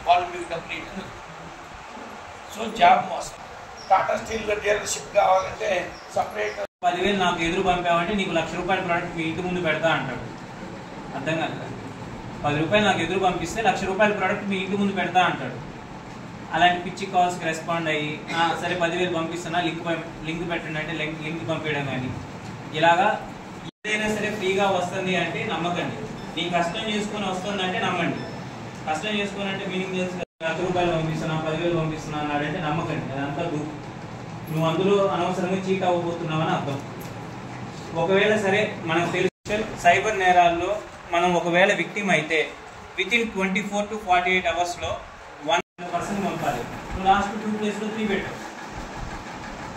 వాళ్ళు మీకు డబ్బులు ఇవ్వడం. సో జాబ్ మోసం. టాటా స్టీల్ డీలర్షిప్ కావాలంటే సపరేట్ 10,000 నాకు ఎదురు పంపామంటే నీకు ₹1,00,000 ప్రోడక్ట్ మీ ఇంటి ముందు పెడతా అంటాడు. అర్థం కాదు. ₹10 నాకు ఎదురు పంపిస్తే ₹1,00,000 ప్రోడక్ట్ మీ ఇంటి ముందు పెడతా అంటాడు. అలాంటి పిచ్చి కాల్స్కి రెస్పాండ్ అయ్యి సరే 10,000 పంపిస్తున్నా లింక్ పెట్టండి అంటే లింక్ పంపించడం కానీ ఇలాగా ఏదైనా సరే ఫ్రీగా వస్తుంది అంటే నమ్మకండి. నీ కష్టం చేసుకొని వస్తుంది అంటే నమ్మండి. కష్టం చేసుకొని అంటే మీనింగ్ తెలుసు ₹1,00,000 పంపిస్తున్నా 10,000 పంపిస్తున్నా అన్నాడంటే నమ్మకండి. అదంతా నువ్వు అందులో అనవసరంగా చీట్ అవ్వబోతున్నావని అర్థం. ఒకవేళ సరే మనకు తెలుసు సైబర్ నేరాల్లో మనం ఒకవేళ విక్టిమ్ అయితే వితిన్ 24 to 48 అవర్స్లో 1% పంపాలి. నువ్వు లాస్ట్ 2 ప్లేస్లో 3 పెట్టావు.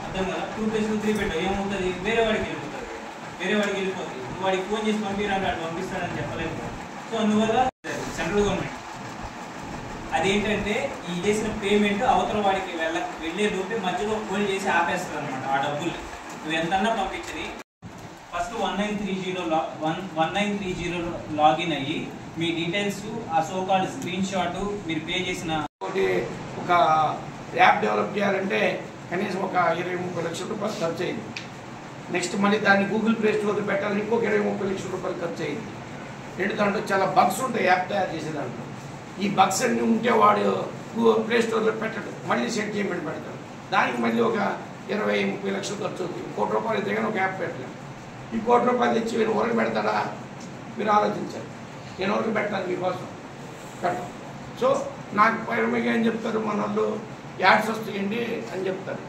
అర్థం కదా. 2 ప్లేస్లో 3 పెట్టావు ఏమవుతుంది? వేరే వాడికి వెళ్ళిపోతుంది. నువ్వు వాడికి ఫోన్ చేసి పంపిరంటే వాడు పంపిస్తాడని చెప్పలేదు. సో అందువల్ల సెంట్రల్ గవర్నమెంట్ అదేంటంటే ఈ చేసిన పేమెంట్ అవతల వాడికి వెళ్ళే లోపే మధ్యలో హోల్డ్ చేసి ఆపేస్తుంది అనమాట. ఆ డబ్బులు నువ్వు ఎంతన్నా పంపించని ఫస్ట్ 1930 లాగిన్ అయ్యి మీ డీటెయిల్స్ ఆ సోకాల్డ్ స్క్రీన్ షాట్ మీరు పే చేసిన ఒక యాప్ డెవలప్ చేయాలంటే కనీసం ఒక 20-30 లక్షల రూపాయలు ఖర్చు అయింది. నెక్స్ట్ మళ్ళీ దాన్ని గూగుల్ ప్లే స్టోర్లో పెట్టాలని ఇంకొక 20-30 లక్షల రూపాయలు ఖర్చు అయింది. దాంట్లో చాలా బగ్స్ ఉంటాయి యాప్ తయారు చేసే దాంట్లో. ఈ బగ్స్ అన్నీ ఉంటే వాడు ప్లే స్టోర్లో పెట్టడు, మళ్ళీ సెట్ చేయమని పెడతాడు. దానికి మళ్ళీ ఒక 20-30 లక్షలు ఖర్చు అవుతుంది. ₹1,00,000 అయితే కానీ ఒక యాప్ పెట్టలేము. ఈ ₹1,00,000 తెచ్చి మీరు ఊరికి పెడతాడా? మీరు ఆలోచించాలి. నేను ఊరికి పెట్టాను మీకోసం పెట్టం. సో నాకు పైరమిగా ఏం చెప్తారు మన వాళ్ళు, యాడ్స్ వస్తాయండి అని చెప్తారు.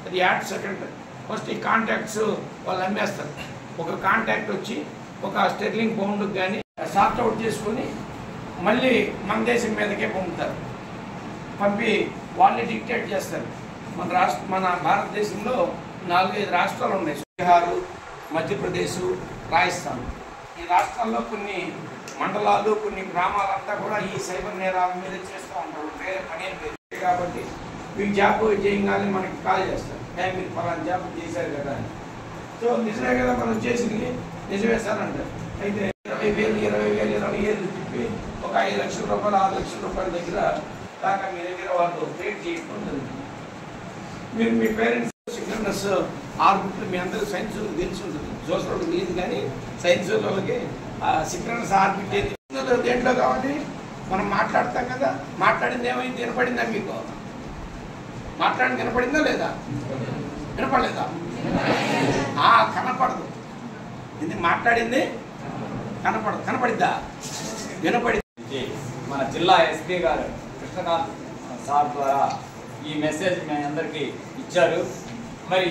అది యాడ్ సెకండ్. ఫస్ట్ ఈ కాంటాక్ట్స్ వాళ్ళు అమ్మేస్తారు. ఒక కాంటాక్ట్ వచ్చి ఒక స్టెర్లింగ్ పౌండ్కి కానీ సార్ట్ అవుట్ చేసుకొని మళ్ళీ మన దేశం మీదకే పంపుతారు. పంపి వాళ్ళని డిక్టేట్ చేస్తారు. మన భారతదేశంలో 4-5 రాష్ట్రాలు ఉన్నాయి. బీహార్, మధ్యప్రదేశ్, రాజస్థాన్. ఈ రాష్ట్రాల్లో కొన్ని మండలాలు, కొన్ని గ్రామాలంతా కూడా ఈ సైబర్ నేరాల మీద చేస్తూ ఉంటారు. వేరే పని ఏం లేదు కాబట్టి మీకు జాబ్ చేయగానే మనకి కాల్ చేస్తారు. మీరు పలానా జాబ్ చేశారు కదా అని. సో నిజమే కదా మనం చేసింది, నిజమే సార్ అంటారు. అయితే 20,000, 20,000, 20,000 చెప్పి ఒక 5 లక్షల రూపాయలు, 6 లక్షల రూపాయల దగ్గర దాకా మీ దగ్గర వాళ్ళు ట్రేడ్ చేయడం. మీరు మీ పేరెంట్స్ సిగ్నల్స్ ఆర్బిట్లు మీ అందరూ సైన్స్ తెలిసి ఉంటుంది. సోషల్ తెలియదు కానీ సైన్స్ వాళ్ళకి సిగ్నల్స్ ఆర్బిట్ ఏది దేంట్లో కాబట్టి మనం మాట్లాడతాం కదా. మాట్లాడింది ఏమైంది? వినపడిందా మీకు? మాట్లాడింది వినపడిందా లేదా? వినపడలేదా? కనపడదు. ఇది మాట్లాడింది కనపడదు. కనపడిద్దా? వినపడింది. మన జిల్లా ఎస్పీ గారు కృష్ణకాంత్ సార్ ద్వారా ఈ మెసేజ్ మీ అందరికీ ఇచ్చారు. మరి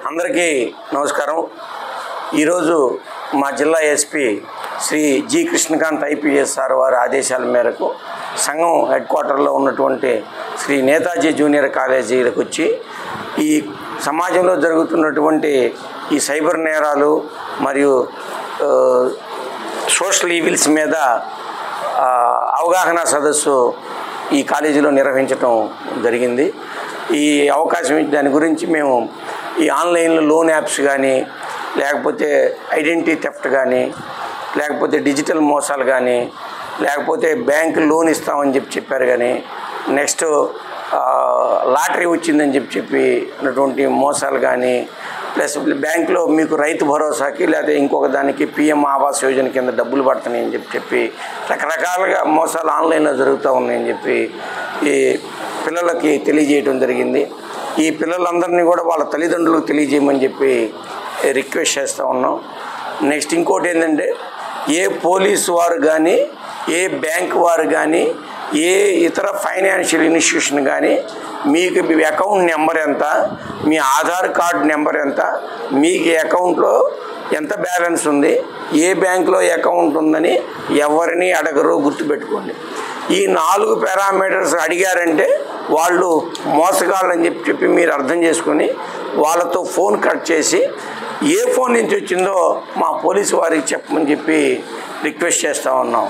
అందరికీ నమస్కారం. ఈరోజు మా జిల్లా SP Shri G Krishnakanth IPS sir వారి ఆదేశాల మేరకు సంఘం హెడ్ క్వార్టర్లో ఉన్నటువంటి శ్రీ నేతాజీ జూనియర్ కాలేజీలకు వచ్చి ఈ సమాజంలో జరుగుతున్నటువంటి ఈ సైబర్ నేరాలు మరియు సోషల్ ఈవిల్స్ మీద అవగాహన సదస్సు ఈ కాలేజీలో నిర్వహించడం జరిగింది. ఈ అవకాశం దాని గురించి మేము ఈ ఆన్లైన్లో లోన్ యాప్స్ కానీ, లేకపోతే ఐడెంటిటీ థెఫ్ట్ కానీ, లేకపోతే డిజిటల్ మోసాలు కానీ, లేకపోతే బ్యాంకు లోన్ ఇస్తామని చెప్పారు కానీ, నెక్స్ట్ లాటరీ వచ్చిందని చెప్పినటువంటి మోసాలు కానీ, ప్లస్ బ్యాంకులో మీకు రైతు భరోసాకి లేదా ఇంకొక దానికి పిఎం ఆవాస్ యోజన కింద డబ్బులు పడుతున్నాయని చెప్పి రకరకాలుగా మోసాలు ఆన్లైన్లో జరుగుతూ ఉన్నాయని చెప్పి ఈ పిల్లలకి తెలియజేయడం జరిగింది. ఈ పిల్లలందరినీ కూడా వాళ్ళ తల్లిదండ్రులకు తెలియజేయమని చెప్పి రిక్వెస్ట్ చేస్తూ ఉన్నాం. నెక్స్ట్ ఇంకోటి ఏంటంటే, ఏ పోలీసు వారు కానీ, ఏ బ్యాంక్ వారు కానీ, ఏ ఇతర ఫైనాన్షియల్ ఇన్స్టిట్యూషన్ కానీ మీకు మీ అకౌంట్ నెంబర్ ఎంత, మీ ఆధార్ కార్డు నెంబర్ ఎంత, మీకు అకౌంట్లో ఎంత బ్యాలెన్స్ ఉంది, ఏ బ్యాంకులో అకౌంట్ ఉందని ఎవరిని అడగరు, గుర్తుపెట్టుకోండి. ఈ 4 పారామీటర్స్ అడిగారంటే వాళ్ళు మోసగాళ్ళని చెప్పి మీరు అర్థం చేసుకొని వాళ్ళతో ఫోన్ కట్ చేసి ఏ ఫోన్ నుంచి వచ్చిందో మా పోలీసు వారికి చెప్పమని చెప్పి రిక్వెస్ట్ చేస్తూ ఉన్నాం.